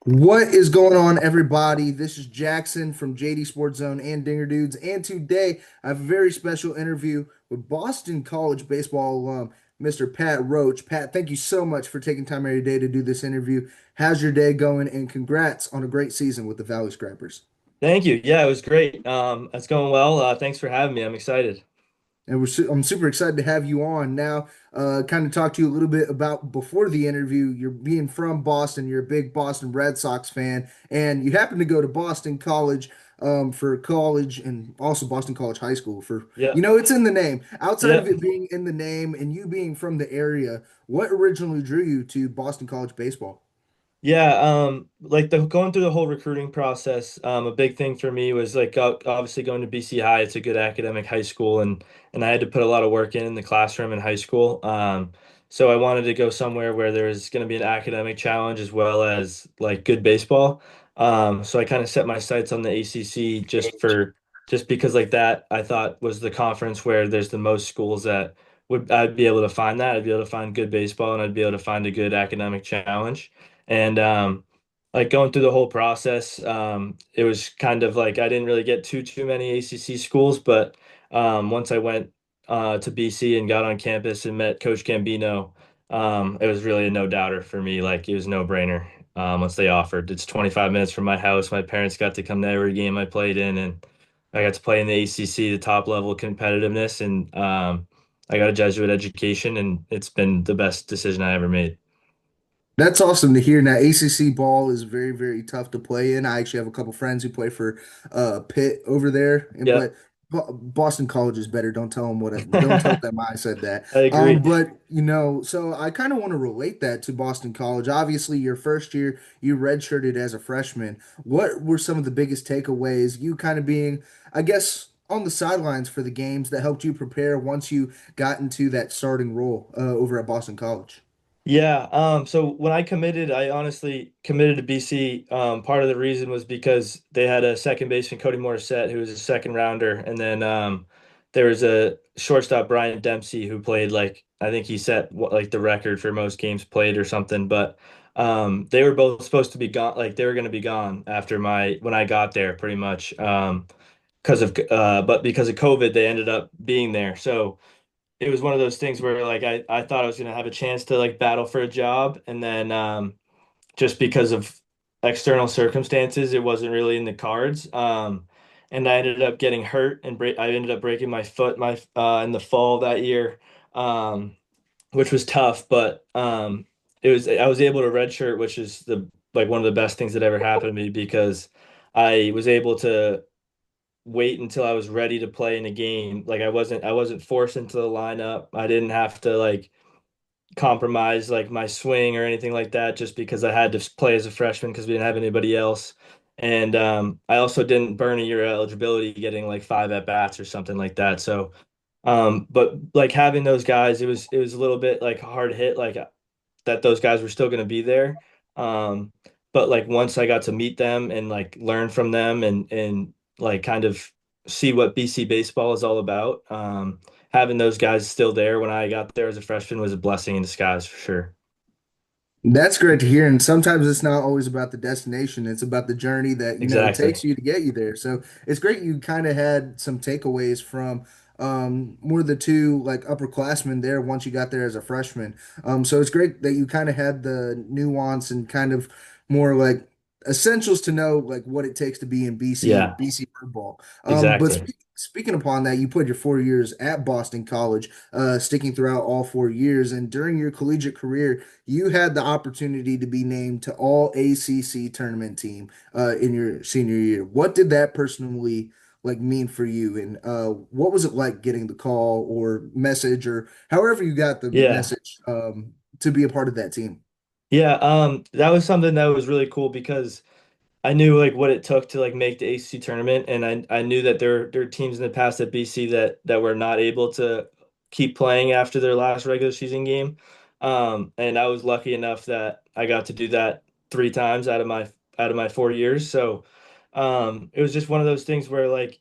What is going on, everybody? This is Jackson from JD Sports Zone and Dinger Dudes, and today I have a very special interview with Boston College baseball alum, Mr. Pat Roche. Pat, thank you so much for taking time out of your day to do this interview. How's your day going? And congrats on a great season with the Valley Scrappers. Thank you. Yeah, it was great. It's going well. Thanks for having me. I'm excited. And I'm super excited to have you on now. Kind of talk to you a little bit about before the interview. You're being from Boston, you're a big Boston Red Sox fan, and you happen to go to Boston College for college and also Boston College High School for, Yeah. it's in the name. Outside of Yeah. it being in the name and you being from the area, what originally drew you to Boston College baseball? Yeah. Like the going through the whole recruiting process, a big thing for me was like obviously going to BC High. It's a good academic high school, and I had to put a lot of work in the classroom in high school. So I wanted to go somewhere where there was going to be an academic challenge as well as like good baseball. So I kind of set my sights on the ACC just because like that I thought was the conference where there's the most schools that would I'd be able to find that. I'd be able to find good baseball and I'd be able to find a good academic challenge. And like going through the whole process, it was kind of like I didn't really get too many ACC schools, but once I went to BC and got on campus and met Coach Gambino, it was really a no doubter for me. Like it was no brainer. Once they offered, it's 25 minutes from my house. My parents got to come to every game I played in, and I got to play in the ACC, the top level competitiveness, and I got a Jesuit education, and it's been the best decision I ever made. That's awesome to hear. Now, ACC ball is very, very tough to play in. I actually have a couple friends who play for Pitt over there, and Yep. but Boston College is better. Don't tell them I said that. I agree. But so I kind of want to relate that to Boston College. Obviously, your first year you redshirted as a freshman. What were some of the biggest takeaways? You kind of being, I guess, on the sidelines for the games that helped you prepare once you got into that starting role over at Boston College. Yeah, so when I committed, I honestly committed to BC. Part of the reason was because they had a second baseman, Cody Morissette, who was a second rounder, and then there was a shortstop, Brian Dempsey, who played like I think he set like the record for most games played or something. But they were both supposed to be gone, like they were going to be gone after my when I got there, pretty much. But because of COVID, they ended up being there. So it was one of those things where like I thought I was gonna have a chance to like battle for a job, and then just because of external circumstances, it wasn't really in the cards. And I ended up getting hurt and I ended up breaking my foot in the fall that year, which was tough, but it was I was able to redshirt, which is the like one of the best things that ever happened to me because I was able to wait until I was ready to play in a game. Like I wasn't forced into the lineup. I didn't have to like compromise like my swing or anything like that just because I had to play as a freshman because we didn't have anybody else. And I also didn't burn a year of eligibility getting like five at bats or something like that. So but like having those guys, it was a little bit like a hard hit, like that those guys were still going to be there. Um, but like once I got to meet them and like learn from them and like kind of see what BC baseball is all about, having those guys still there when I got there as a freshman was a blessing in disguise for sure. That's great to hear. And sometimes it's not always about the destination. It's about the journey that, Exactly. takes you to get you there. So it's great you kind of had some takeaways from more of the two like upperclassmen there once you got there as a freshman. So it's great that you kind of had the nuance and kind of more like essentials to know like what it takes to be in Yeah, BC football. But exactly. speaking upon that, you played your 4 years at Boston College, sticking throughout all 4 years. And during your collegiate career, you had the opportunity to be named to all ACC tournament team in your senior year. What did that personally like mean for you? And what was it like getting the call or message or however you got the Yeah. message to be a part of that team? Yeah, that was something that was really cool because I knew like what it took to like make the ACC tournament, and I knew that there are teams in the past at BC that were not able to keep playing after their last regular season game. And I was lucky enough that I got to do that three times out of my 4 years. So it was just one of those things where like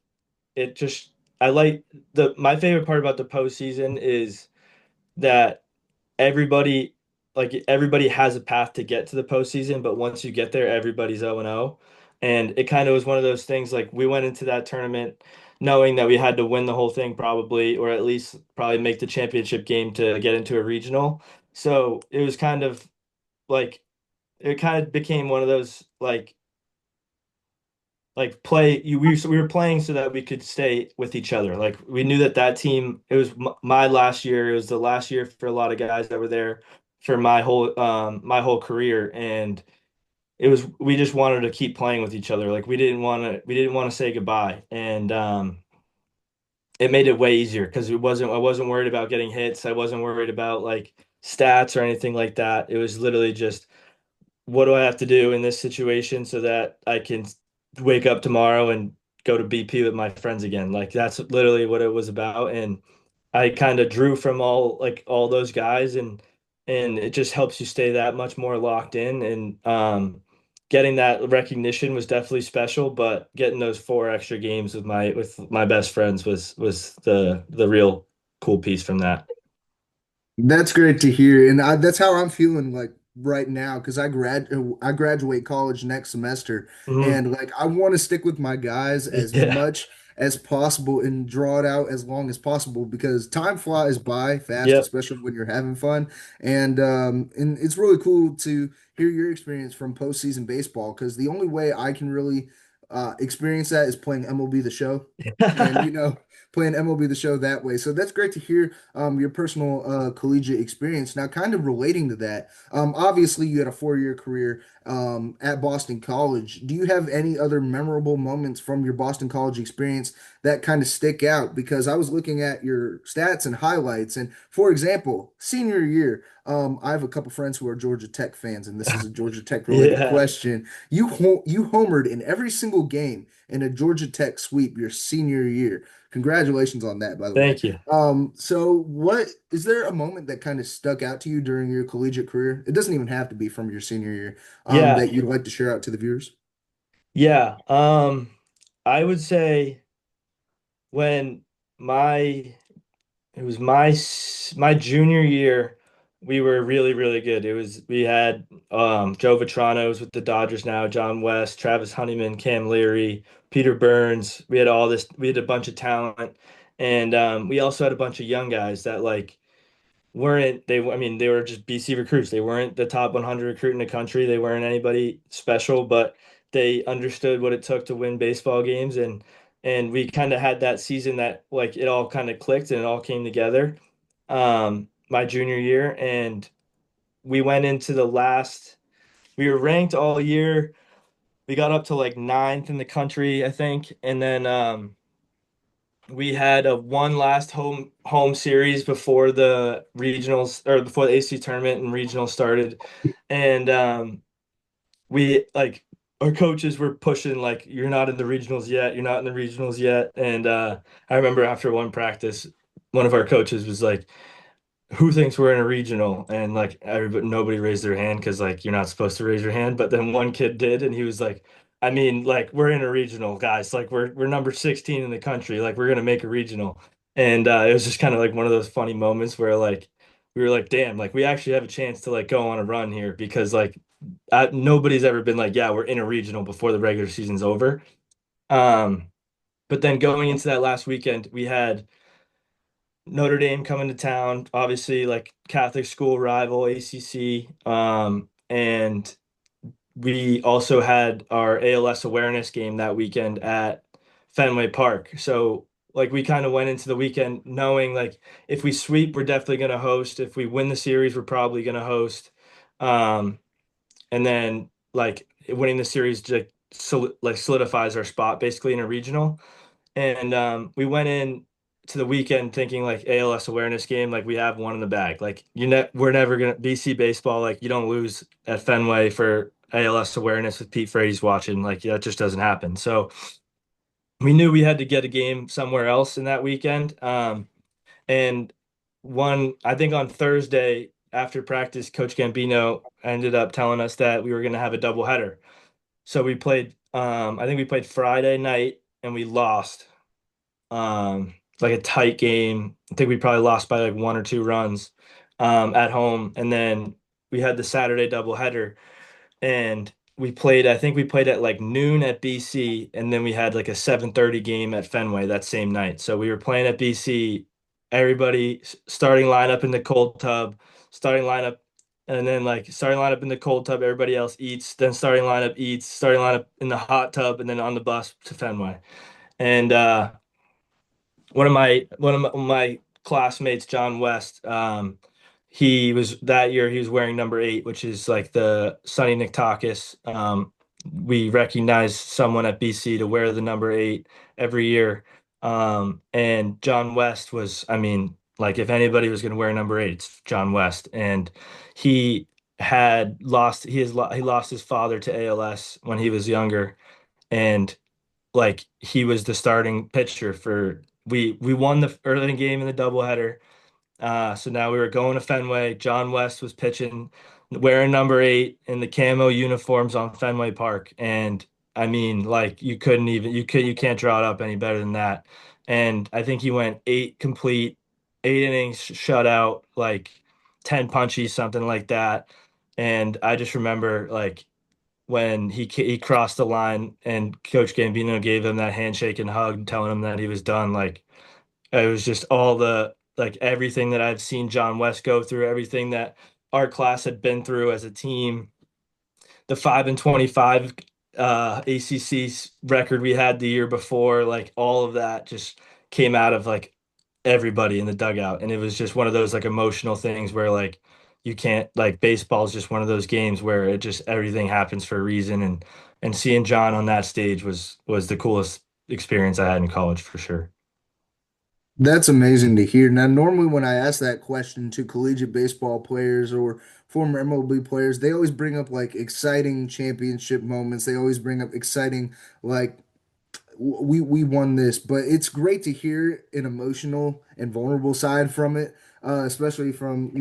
it just I like the my favorite part about the postseason is that everybody like everybody has a path to get to the postseason, but once you get there, everybody's 0-0. And it kind of was one of those things like we went into that tournament knowing that we had to win the whole thing probably, or at least probably make the championship game to get into a regional. So it was kind of like it kind of became one of those like play you we were playing so that we could stay with each other. Like we knew that that team, it was my last year, it was the last year for a lot of guys that were there for my whole career, and it was we just wanted to keep playing with each other. Like we didn't want to say goodbye, and it made it way easier because I wasn't worried about getting hits. I wasn't worried about like stats or anything like that. It was literally just what do I have to do in this situation so that I can wake up tomorrow and go to BP with my friends again? Like that's literally what it was about. And I kind of drew from all those guys, and it just helps you stay that much more locked in. And getting that recognition was definitely special, but getting those four extra games with my best friends was the real cool piece from that. That's great to hear, and that's how I'm feeling like right now because I graduate college next semester, Mhm. and like I want to stick with my guys as Yeah. much as possible and draw it out as long as possible because time flies by fast, Yep. especially when you're having fun, and it's really cool to hear your experience from postseason baseball because the only way I can really experience that is playing MLB The Show, and playing MLB The Show that way. So that's great to hear your personal collegiate experience. Now, kind of relating to that, obviously you had a 4-year career at Boston College. Do you have any other memorable moments from your Boston College experience that kind of stick out? Because I was looking at your stats and highlights, and for example, senior year, I have a couple friends who are Georgia Tech fans, and this is a Georgia Tech related Yeah. question. You homered in every single game in a Georgia Tech sweep your senior year. Congratulations on that, by the way. Thank you. So what is there a moment that kind of stuck out to you during your collegiate career? It doesn't even have to be from your senior year, Yeah. that you'd like to share out to the viewers. Yeah. I would say when my it was my junior year, we were really, really good. We had Joe Vitrano's with the Dodgers now, John West, Travis Honeyman, Cam Leary, Peter Burns. We had a bunch of talent. And we also had a bunch of young guys that like weren't they I mean they were just BC recruits. They weren't the top 100 recruit in the country. They weren't anybody special, but they understood what it took to win baseball games, and we kind of had that season that like it all kind of clicked and it all came together my junior year, and we went into the last we were ranked all year. We got up to like ninth in the country, I think, and then we had a one last home series before the regionals or before the AC tournament and regionals started, and we like our coaches were pushing like you're not in the regionals yet, you're not in the regionals yet, and I remember after one practice, one of our coaches was like, who thinks we're in a regional? And like everybody, nobody raised their hand because like you're not supposed to raise your hand. But then one kid did, and he was like, I mean, like we're in a regional, guys. Like we're number 16 in the country. Like we're gonna make a regional. And it was just kind of like one of those funny moments where like we were like, damn, like we actually have a chance to like go on a run here because like nobody's ever been like, yeah, we're in a regional before the regular season's over. Um, but then going into that last weekend, we had Notre Dame coming to town, obviously like Catholic school rival, ACC. And we also had our ALS awareness game that weekend at Fenway Park. So like we kind of went into the weekend knowing like if we sweep, we're definitely going to host. If we win the series, we're probably going to host. Um, and then like winning the series like solidifies our spot basically in a regional. And we went in to the weekend thinking like ALS awareness game, like we have one in the bag. Like we're never gonna BC baseball, like you don't lose at Fenway for ALS awareness with Pete Frady's watching. Like that just doesn't happen. So we knew we had to get a game somewhere else in that weekend. And I think on Thursday after practice, Coach Gambino ended up telling us that we were gonna have a doubleheader. So we played I think we played Friday night and we lost like a tight game. I think we probably lost by like one or two runs at home, and then we had the Saturday doubleheader, and we played. I think we played at like noon at BC, and then we had like a 7:30 game at Fenway that same night. So we were playing at BC, everybody starting lineup in the cold tub, starting lineup, and then like starting lineup in the cold tub, everybody else eats, then starting lineup eats, starting lineup in the hot tub, and then on the bus to Fenway. And one of my classmates, John West, he was that year he was wearing number 8, which is like the Sonny Niktakis. We recognize someone at BC to wear the number 8 every year. And John West was, I mean, like if anybody was going to wear number 8, it's John West. And he he lost his father to ALS when he was younger, and like he was the starting pitcher for we won the early game in the doubleheader. So now we were going to Fenway. John West was pitching, wearing number 8 in the camo uniforms on Fenway Park. And I mean, like you can't draw it up any better than that. And I think he went 8 complete, 8 innings shutout, like 10 punchies, something like that. And I just remember like when he crossed the line and Coach Gambino gave him that handshake and hug, telling him that he was done. Like it was just all the like everything that I've seen John West go through, everything that our class had been through as a team, the 5-25 ACC record we had the year before, like all of that just came out of like everybody in the dugout, and it was just one of those like emotional things where like you can't like baseball is just one of those games where it just everything happens for a reason, and seeing John on that stage was the coolest experience I had in college for sure. That's amazing to hear. Now, normally when I ask that question to collegiate baseball players or former MLB players, they always bring up like exciting championship moments. They always bring up exciting like we won this, but it's great to hear an emotional and vulnerable side from it, especially from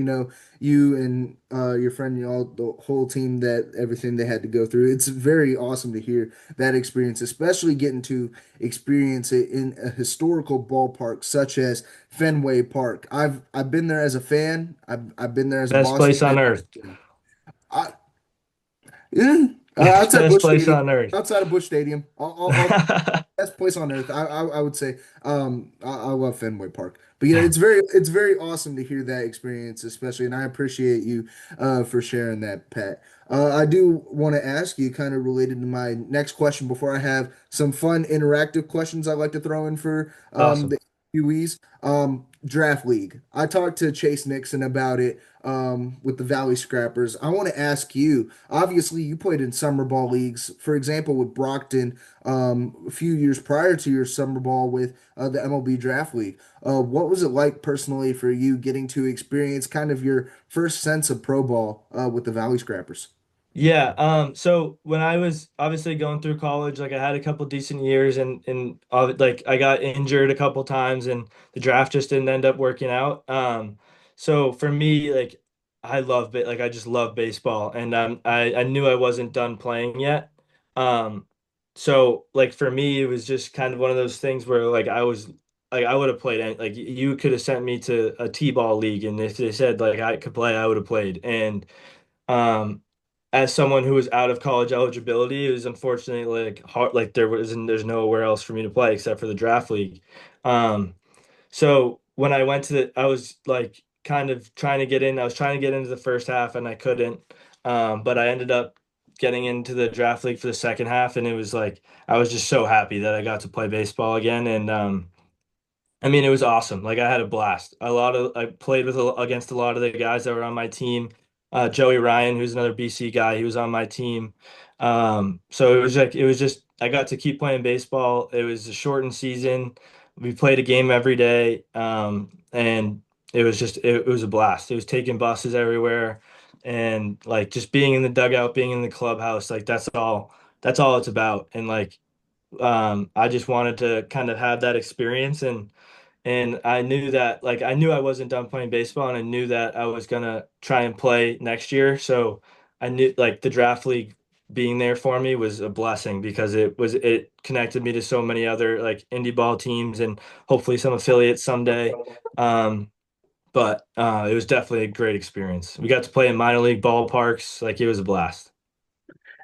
you and your friend, all the whole team, that everything they had to go through. It's very awesome to hear that experience, especially getting to experience it in a historical ballpark such as Fenway Park. I've been there as a fan. I've been there as a Best Boston place fan. on earth. I, yeah, outside Best Bush place Stadium. on earth. Outside of Bush Stadium, I'll best place on earth. I would say I love Fenway Park. But yeah, it's very awesome to hear that experience, especially, and I appreciate you for sharing that, Pat. I do want to ask you, kind of related to my next question, before I have some fun interactive questions I'd like to throw in for Awesome. the UEs. Draft League. I talked to Chase Nixon about it with the Valley Scrappers. I want to ask you. Obviously, you played in summer ball leagues, for example, with Brockton a few years prior to your summer ball with the MLB Draft League. What was it like personally for you getting to experience kind of your first sense of pro ball with the Valley Scrappers? Yeah, so when I was obviously going through college, like I had a couple decent years, and like I got injured a couple times and the draft just didn't end up working out. So for me, like like I just love baseball, and I knew I wasn't done playing yet. Um so like for me it was just kind of one of those things where like I would have played like you could have sent me to a T-ball league, and if they said like I could play, I would have played. And um, as someone who was out of college eligibility, it was unfortunately like hard, like there's nowhere else for me to play except for the draft league. Um, so when I went to I was like kind of trying to get in. I was trying to get into the first half and I couldn't. But I ended up getting into the draft league for the second half, and it was like I was just so happy that I got to play baseball again. And I mean, it was awesome. Like I had a blast. I played against a lot of the guys that were on my team. Joey Ryan, who's another BC guy, he was on my team. So it was just I got to keep playing baseball. It was a shortened season. We played a game every day, and it was a blast. It was taking buses everywhere, and like just being in the dugout, being in the clubhouse, like that's all it's about. And like I just wanted to kind of have that experience, and I knew that like I knew I wasn't done playing baseball, and I knew that I was gonna try and play next year. So I knew like the draft league being there for me was a blessing because it connected me to so many other like indie ball teams and hopefully some affiliates someday. Um, but it was definitely a great experience. We got to play in minor league ballparks. Like it was a blast.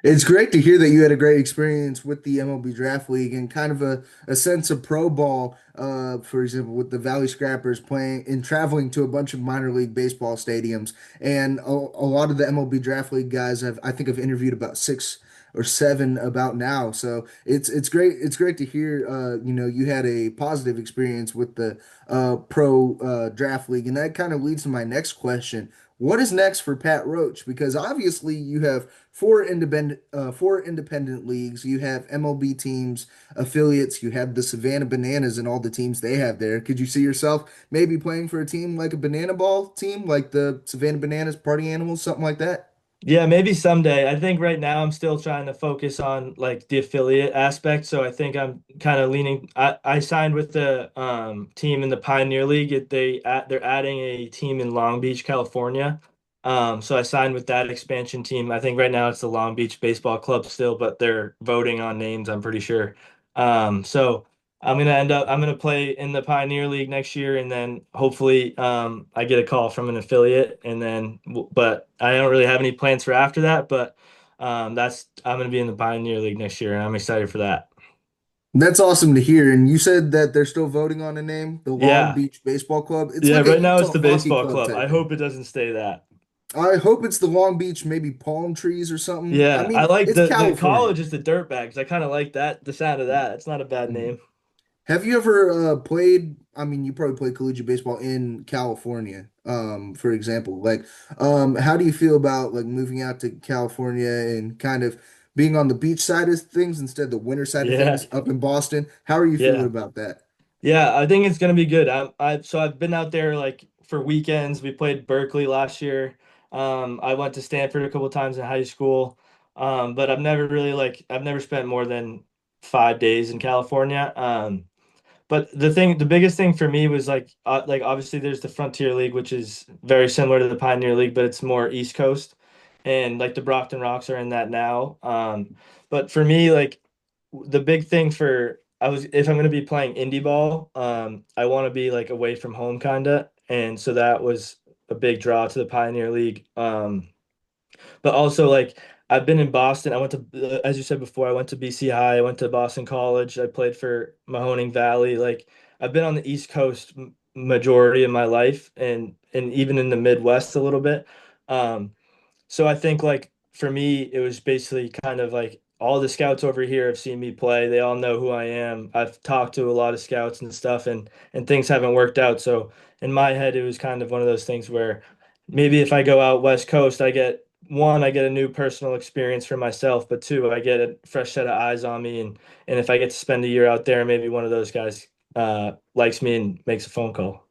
It's great to hear that you had a great experience with the MLB Draft League and kind of a sense of pro ball, for example, with the Valley Scrappers playing and traveling to a bunch of minor league baseball stadiums. And a lot of the MLB Draft League guys I think I've interviewed about six or seven about now. So it's great. It's great to hear, you had a positive experience with the pro draft league. And that kind of leads to my next question. What is next for Pat Roach? Because obviously you have four independent leagues. You have MLB teams, affiliates. You have the Savannah Bananas and all the teams they have there. Could you see yourself maybe playing for a team like a banana ball team, like the Savannah Bananas Party Animals, something like that? Yeah, maybe someday. I think right now I'm still trying to focus on like the affiliate aspect. So I think I'm kind of leaning. I signed with the team in the Pioneer League. They're adding a team in Long Beach, California. So I signed with that expansion team. I think right now it's the Long Beach Baseball Club still, but they're voting on names, I'm pretty sure. So I'm gonna play in the Pioneer League next year, and then hopefully I get a call from an affiliate, and then but I don't really have any plans for after that. But that's I'm gonna be in the Pioneer League next year, and I'm excited for that. That's awesome to hear. And you said that they're still voting on a name, the Long Yeah, Beach Baseball Club. It's yeah. like a Right now it's Utah the Hockey baseball Club club. I type hope thing. it doesn't stay that. I hope it's the Long Beach, maybe palm trees or something. I Yeah, I mean, like it's the California. college is the Dirtbags. I kind of like that, the sound of that. It's not a bad Mhm. name. Have you ever played? I mean, you probably played collegiate baseball in California, for example. Like, how do you feel about like moving out to California and kind of being on the beach side of things instead of the winter side of Yeah, things up in Boston? How are you feeling yeah. about that? Yeah, I think it's gonna be good. I've been out there like for weekends. We played Berkeley last year. I went to Stanford a couple times in high school. But I've never spent more than 5 days in California. But the biggest thing for me was like obviously there's the Frontier League, which is very similar to the Pioneer League, but it's more East Coast, and like the Brockton Rocks are in that now. But for me, like the big thing for I was if I'm going to be playing indie ball, I want to be like away from home kinda, and so that was a big draw to the Pioneer League. But also like I've been in Boston. I went to, as you said before, I went to BC High. I went to Boston College. I played for Mahoning Valley. Like I've been on the East Coast majority of my life, and even in the Midwest a little bit. Um, so I think like for me, it was basically kind of like all the scouts over here have seen me play. They all know who I am. I've talked to a lot of scouts and stuff, and things haven't worked out. So in my head, it was kind of one of those things where maybe if I go out West Coast, I get a new personal experience for myself, but two, I get a fresh set of eyes on me, and if I get to spend a year out there, maybe one of those guys likes me and makes a phone call.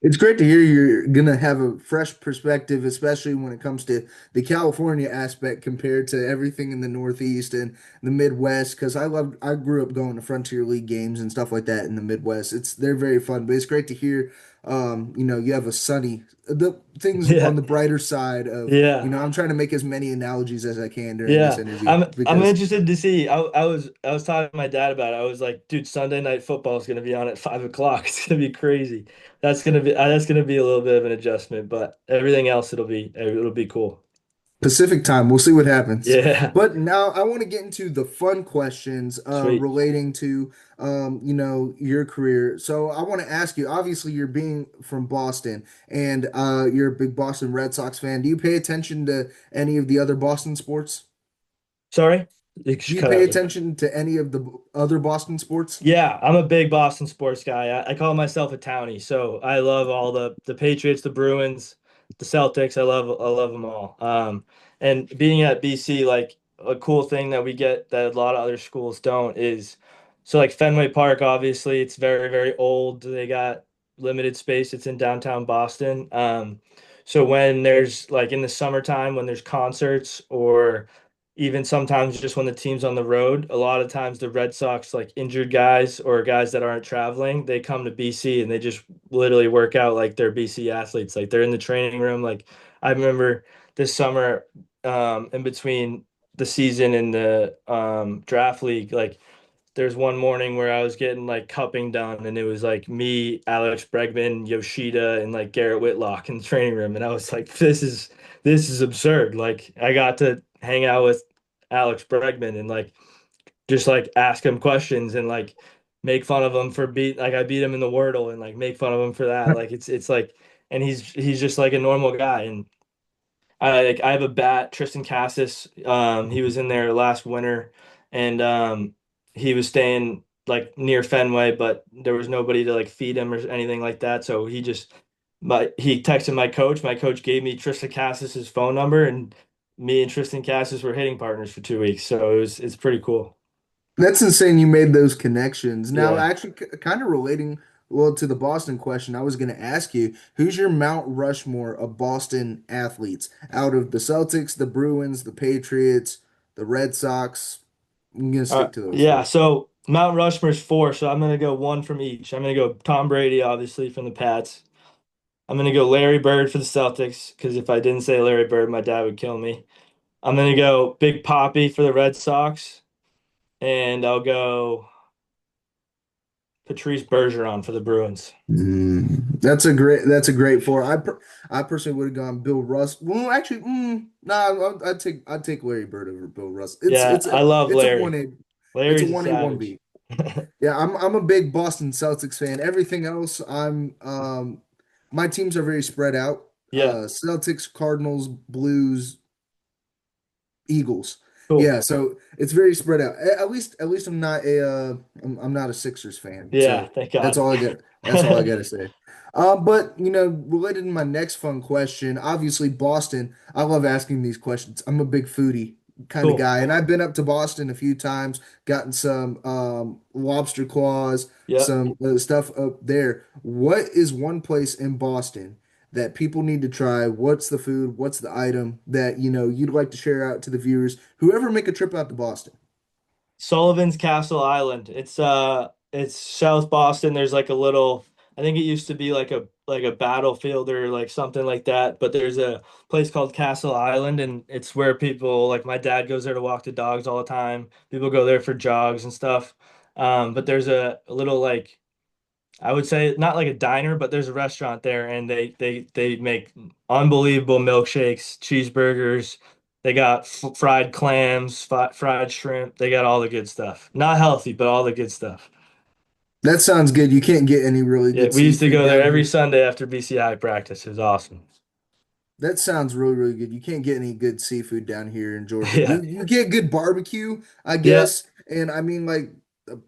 It's great to hear you're gonna have a fresh perspective, especially when it comes to the California aspect compared to everything in the Northeast and the Midwest. Because I grew up going to Frontier League games and stuff like that in the Midwest. They're very fun, but it's great to hear, you have the things on Yeah, the brighter side of, yeah. I'm trying to make as many analogies as I can during this Yeah, interview I'm because interested to see. I was talking to my dad about it. I was like, dude, Sunday night football is gonna be on at 5 o'clock. It's gonna be crazy. That's gonna be a little bit of an adjustment, but everything else it'll be cool. Pacific time. We'll see what happens. Yeah, But now I want to get into the fun questions sweet. relating to your career. So I want to ask you, obviously you're being from Boston and you're a big Boston Red Sox fan. Do you pay attention to any of the other Boston sports? Sorry, it Do just you cut pay out there. attention to any of the other Boston sports? Yeah, I'm a big Boston sports guy. I call myself a townie, so I love all the Patriots, the Bruins, the Celtics. I love them all. And being at BC, like a cool thing that we get that a lot of other schools don't is so like Fenway Park, obviously, it's very old. They got limited space. It's in downtown Boston. So when there's like in the summertime when there's concerts or even sometimes just when the team's on the road, a lot of times the Red Sox, like injured guys or guys that aren't traveling, they come to BC and they just literally work out like they're BC athletes. Like they're in the training room. Like I remember this summer, in between the season and the draft league, like there's one morning where I was getting like cupping done, and it was like me, Alex Bregman, Yoshida, and like Garrett Whitlock in the training room, and I was like, this is absurd. Like I got to hang out with Alex Bregman and like just like ask him questions and like make fun of him for I beat him in the Wordle and like make fun of him for that. Like it's like, and he's just like a normal guy. And I have a bat, Tristan Cassis. He was in there last winter, and he was staying like near Fenway, but there was nobody to like feed him or anything like that. So he texted my coach. My coach gave me Tristan Cassis's phone number, and me and Tristan Cassis were hitting partners for 2 weeks. So it's pretty cool. That's insane you made those connections. Now, Yeah. actually, kind of relating well to the Boston question, I was going to ask you, who's your Mount Rushmore of Boston athletes out of the Celtics, the Bruins, the Patriots, the Red Sox? I'm going to stick to those Yeah. three. So Mount Rushmore's four, so I'm gonna go one from each. I'm gonna go Tom Brady, obviously from the Pats. I'm gonna go Larry Bird for the Celtics because if I didn't say Larry Bird, my dad would kill me. I'm gonna go Big Poppy for the Red Sox, and I'll go Patrice Bergeron for the Bruins. That's a great four. I personally would have gone Bill Russ. Well, actually, nah, I'd take Larry Bird over Bill Russ. It's Yeah, it's I a love it's a Larry. one A, it's a Larry's a 1A, 1B. savage. Yeah, I'm a big Boston Celtics fan. Everything else, my teams are very spread out. Yeah, Celtics, Cardinals, Blues, Eagles. cool. Yeah, so it's very spread out. At least I'm not a Sixers fan. Yeah, So thank that's God. all I get. That's all I gotta say. But related to my next fun question, obviously Boston. I love asking these questions. I'm a big foodie kind of Cool. guy, and I've been up to Boston a few times, gotten some lobster claws, Yep. some stuff up there. What is one place in Boston that people need to try? What's the food? What's the item that you'd like to share out to the viewers? Whoever make a trip out to Boston. Sullivan's Castle Island. It's South Boston. There's like a little I think it used to be like a battlefield or like something like that, but there's a place called Castle Island and it's where people like my dad goes there to walk the dogs all the time. People go there for jogs and stuff. But there's a little like I would say not like a diner, but there's a restaurant there, and they make unbelievable milkshakes, cheeseburgers. They got f fried clams, fried shrimp. They got all the good stuff. Not healthy, but all the good stuff. That sounds good. You can't get any really Yeah, good we used to seafood go there down every here. Sunday after BCI practice. It was awesome. That sounds really, really good. You can't get any good seafood down here in Georgia. Yeah, You get good barbecue, I yeah, guess. And I mean, like,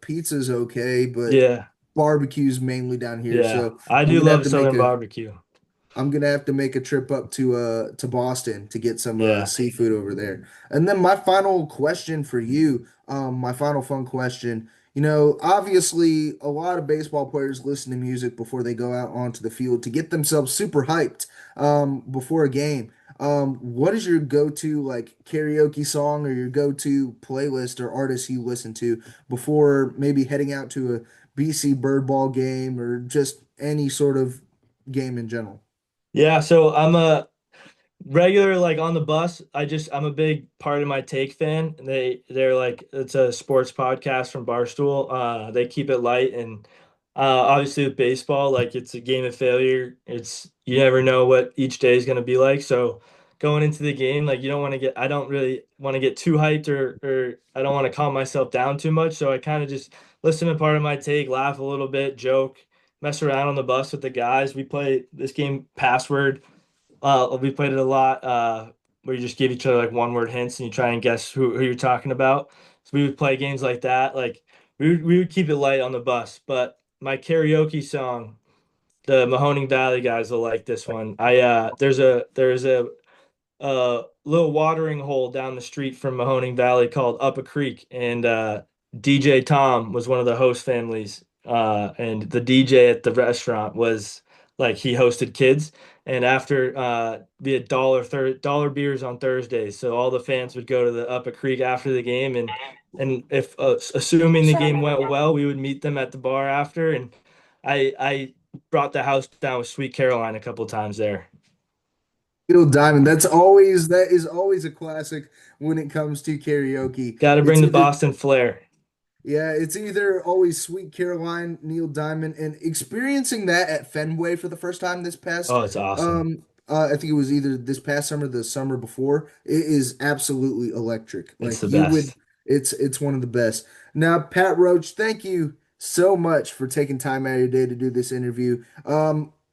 pizza's okay, but yeah, barbecue's mainly down here. yeah. So I I'm do gonna have love to make Southern a barbecue. I'm gonna have to make a trip up to Boston to get some Yeah. seafood over there. And then my final question for you, my final fun question. Obviously a lot of baseball players listen to music before they go out onto the field to get themselves super hyped before a game. What is your go-to like karaoke song or your go-to playlist or artist you listen to before maybe heading out to a BC Bird Ball game or just any sort of game in general? Yeah, so I'm a regular like on the bus. I'm a big Part of My Take fan. They're like it's a sports podcast from Barstool. They keep it light and obviously with baseball, like it's a game of failure. It's you never know what each day is gonna be like. So going into the game, like you don't want to get I don't really want to get too hyped or I don't want to calm myself down too much. So I kind of just listen to Part of My Take, laugh a little bit, joke, mess around on the bus with the guys. We play this game Password. We played it a lot, where you just give each other like one word hints and you try and guess who you're talking about. So we would play games like that. Like we would keep it light on the bus. But my karaoke song, the Mahoning Valley guys will like this one. There's a little watering hole down the street from Mahoning Valley called Up a Creek, and DJ Tom was one of the host families, and the DJ at the restaurant was like he hosted kids, and after we had dollar beers on Thursdays, so all the fans would go to the Up a Creek after the game, and if assuming the game went well, we would meet them at the bar after, and I brought the house down with Sweet Caroline a couple times there. Neil Diamond. That is always a classic when it comes to karaoke. Got to It's bring the either Boston flair. Yeah, it's either always Sweet Caroline, Neil Diamond, and experiencing that at Fenway for the first time this past, Oh, it's awesome. I think it was either this past summer, or the summer before. It is absolutely electric. It's Like the you would, best. it's one of the best. Now, Pat Roach, thank you so much for taking time out of your day to do this interview.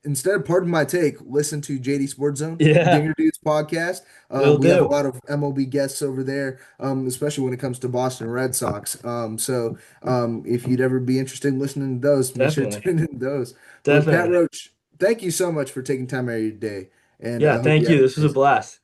Instead of pardon my take, listen to JD Sports Zone, Yeah, Dinger Dudes podcast. will We have a do. lot of MLB guests over there, especially when it comes to Boston Red Sox. If you'd ever be interested in listening to those, make sure to Definitely. tune in to those. But Pat Definitely. Roach, thank you so much for taking time out of your day, and Yeah, I hope you thank have you. a This was a nice. blast.